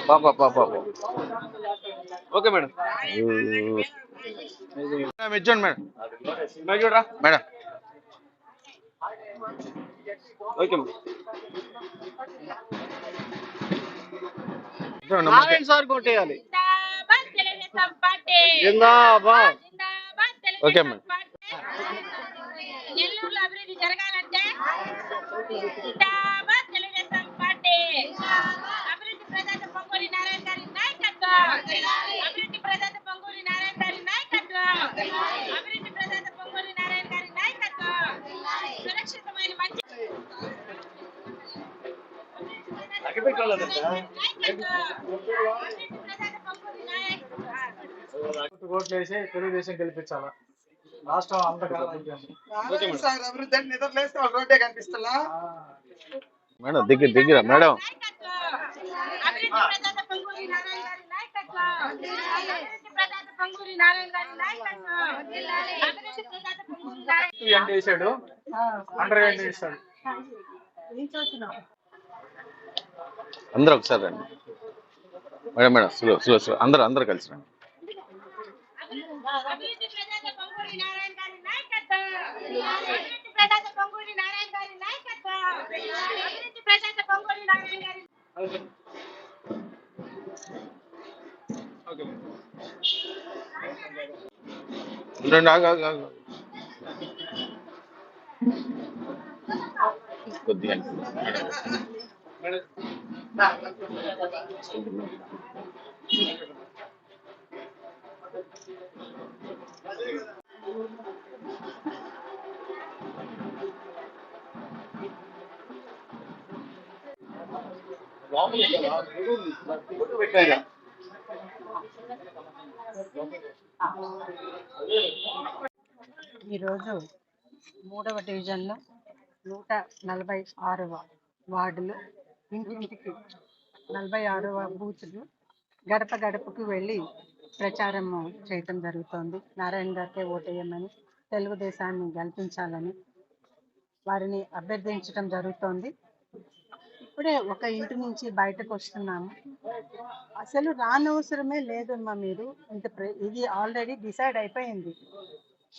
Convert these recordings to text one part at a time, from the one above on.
పాప పాప okay madam ఇచ్చోండి మేడం చూడరా మేడం ఓకే మేడం సార్ కొట్టేయాలి ఓకే మేడం నెల్లూరులో అభివృద్ధి జరగాలంటే తెలుగుదేశం పార్టీ అభివృద్ధి ప్రదాత పొంగూరి నారాయణ గారి నాయకత్వం అభివృద్ధి ప్రదాత పొంగూరి నారాయణ గారి నాయకత్వం అభివృద్ధి ప్రదాత పొంగూరి నారాయణ గారి నాయకత్వం సురక్షితమైన మంచి ఓట్లు వేసి తెలుగుదేశం గెలిపించాలా రాష్ట్రం అంతకాలం అభివృద్ధి నిద్రలేస్తే ఒక రోడ్డే కనిపిస్తా మేడం దగ్గర మేడం వేసాడు అండర్ వేసాడు అందరూ ఒకసారి రండి madam madam slow slow slow అందరూ కలిసి రండి కొద్దిగా ఈరోజు 3వ డివిజన్లో 146వ వార్డులు ఇంటింటికి 46వ బూత్లు గడప గడపకు వెళ్ళి ప్రచారం చేయటం జరుగుతోంది. నారాయణ గారికే ఓటేయమని, తెలుగుదేశాన్ని గెలిపించాలని వారిని అభ్యర్థించడం జరుగుతోంది. ఇప్పుడే ఒక ఇంటి నుంచి బయటకు వస్తున్నాము. అసలు రానవసరమే లేదమ్మా మీరు. ఇది ఆల్రెడీ డిసైడ్ అయిపోయింది,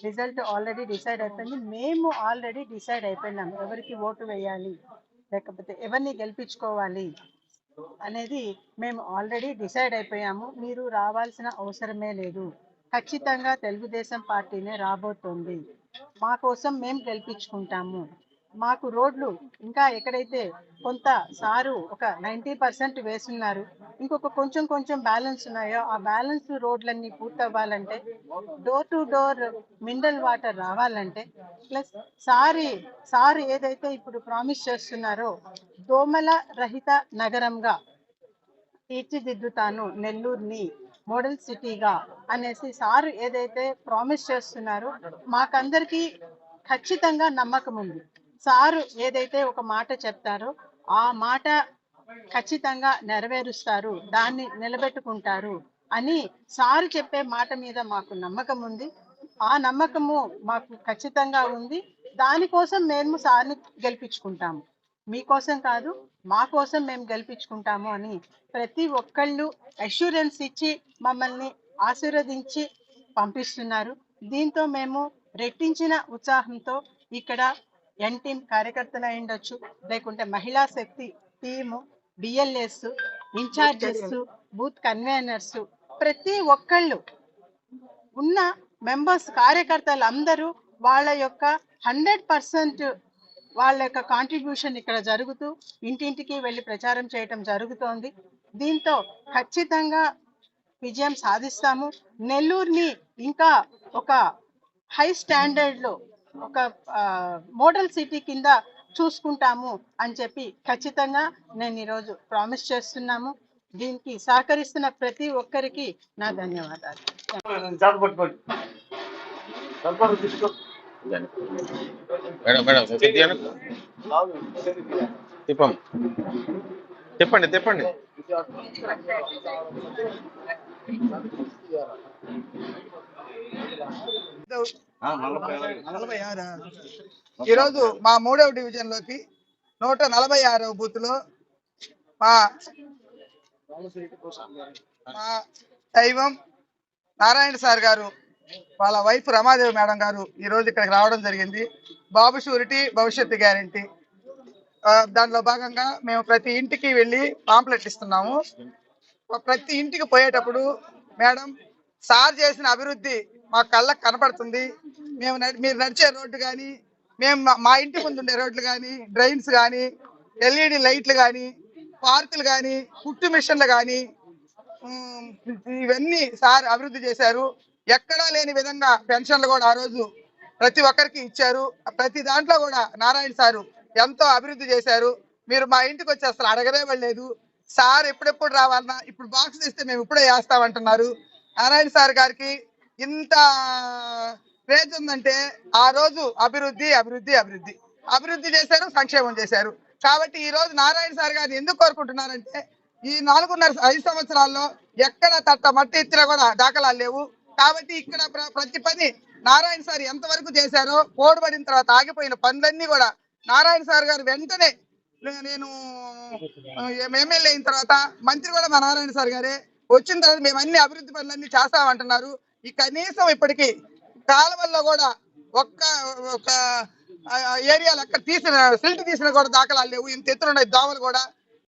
రిజల్ట్ ఆల్రెడీ డిసైడ్ అయిపోయింది. మేము ఆల్రెడీ డిసైడ్ అయిపోయినాము ఎవరికి ఓటు వేయాలి, లేకపోతే ఎవరిని గెలిపించుకోవాలి అనేది మేము ఆల్రెడీ డిసైడ్ అయిపోయాము. మీరు రావాల్సిన అవసరమే లేదు. ఖచ్చితంగా తెలుగుదేశం పార్టీనే రాబోతోంది. మా కోసం మేము గెలిపించుకుంటాము. మాకు రోడ్లు ఇంకా ఎక్కడైతే కొంత సారు ఒక 90% వేస్తున్నారు, ఇంకొక కొంచెం బ్యాలెన్స్ ఉన్నాయో ఆ బ్యాలెన్స్ రోడ్లన్నీ పూర్తవ్వాలంటే, door to door mineral water రావాలంటే, ప్లస్ సారు ఏదైతే ఇప్పుడు ప్రామిస్ చేస్తున్నారో దోమల రహిత నగరంగా తీర్చిదిద్దుతాను నెల్లూరుని మోడల్ సిటీగా అనేసి సారు ఏదైతే ప్రామిస్ చేస్తున్నారో మాకందరికీ ఖచ్చితంగా నమ్మకం ఉంది. సారు ఏదైతే ఒక మాట చెప్తారో ఆ మాట ఖచ్చితంగా నెరవేరుస్తారు, దాన్ని నిలబెట్టుకుంటారు అని సారు చెప్పే మాట మీద మాకు నమ్మకం ఉంది. ఆ నమ్మకము మాకు ఖచ్చితంగా ఉంది. దానికోసం మేము సార్ని గెలిపించుకుంటాము. మీకోసం కాదు, మా కోసం మేము గెలిపించుకుంటాము అని ప్రతి ఒక్కళ్ళు అష్యూరెన్స్ ఇచ్చి మమ్మల్ని ఆశీర్వదించి పంపిస్తున్నారు. దీంతో మేము రెట్టించిన ఉత్సాహంతో ఇక్కడ ఎన్ టీం కార్యకర్తలు అయ్యుండొచ్చు, లేకుంటే మహిళా శక్తి team, BLS incharges, booth conveners, ప్రతి ఒక్కళ్ళు ఉన్న మెంబర్స్ కార్యకర్తలు అందరూ వాళ్ళ యొక్క 100% వాళ్ళ యొక్క కాంట్రిబ్యూషన్ ఇక్కడ జరుగుతూ ఇంటింటికి వెళ్ళి ప్రచారం చేయటం జరుగుతోంది. దీంతో ఖచ్చితంగా విజయం సాధిస్తాము. నెల్లూరుని ఇంకా ఒక హై స్టాండర్డ్లో ఒక మోడల్ సిటీ కింద చూసుకుంటాము అని చెప్పి ఖచ్చితంగా నేను ఈరోజు ప్రామిస్ చేస్తున్నాము. దీనికి సహకరిస్తున్న ప్రతి ఒక్కరికి నా ధన్యవాదాలు. మేడం తిప్పండి తిప్పండి. ఈరోజు మా 3వ డివిజన్ లోకి 146వ బూత్ లో మా దైవం నారాయణ సార్ గారు వాళ్ళ వైఫ్ రమాదేవి మేడం గారు ఈ రోజు ఇక్కడికి రావడం జరిగింది. బాబు షూరిటీ భవిష్యత్తు గ్యారంటీ దానిలో భాగంగా మేము ప్రతి ఇంటికి వెళ్ళి పాంప్లెట్ ఇస్తున్నాము. ప్రతి ఇంటికి పోయేటప్పుడు మేడం సార్ చేసిన అభివృద్ధి మా కళ్ళకు కనపడుతుంది. మీరు నడిచే రోడ్డు కానీ, మేము మా ఇంటి ముందు ఉండే రోడ్లు కానీ, డ్రైన్స్ కానీ, ఎల్ఈడి లైట్లు కానీ, పార్కులు కానీ, కుట్టు మిషన్లు కానీ ఇవన్నీ సార్ అభివృద్ధి చేశారు. ఎక్కడా లేని విధంగా పెన్షన్లు కూడా ఆ రోజు ప్రతి ఒక్కరికి ఇచ్చారు. ప్రతి దాంట్లో కూడా నారాయణ సారు ఎంతో అభివృద్ధి చేశారు. మీరు మా ఇంటికి వచ్చి అసలు అడగనే పడలేదు. సార్ ఎప్పుడెప్పుడు రావాలన్నా ఇప్పుడు బాక్స్ ఇస్తే మేము ఇప్పుడే వేస్తామంటున్నారు. నారాయణ సార్ గారికి ఇంత క్రేజ్ ఉందంటే ఆ రోజు అభివృద్ధి అభివృద్ధి అభివృద్ధి అభివృద్ధి చేశారు, సంక్షేమం చేశారు. కాబట్టి ఈ రోజు నారాయణ సార్ గారిని ఎందుకు కోరుకుంటున్నారంటే ఈ 4.5 సంవత్సరాల్లో ఎక్కడ తట్ట మట్టి ఎత్తినా కూడా దాఖలాలు లేవు. కాబట్టి ఇక్కడ ప్రతి పని నారాయణ సార్ ఎంతవరకు చేశారో, కోడ్బడిన తర్వాత ఆగిపోయిన పనులన్నీ కూడా నారాయణ సార్ గారు వెంటనే, నేను ఎమ్మెల్యే అయిన తర్వాత మంత్రి కూడా మా నారాయణ సార్ గారే వచ్చిన తర్వాత మేము అన్ని అభివృద్ధి పనులన్నీ చేస్తామంటున్నారు. ఈ కనీసం ఇప్పటికీ కాలువల్లో కూడా ఒక్క ఏరియాలో ఎక్కడ సిల్ట్ తీసిన కూడా దాఖలాలు లేవు. ఇంత ఎత్తున ఉన్నాయి దోమలు కూడా.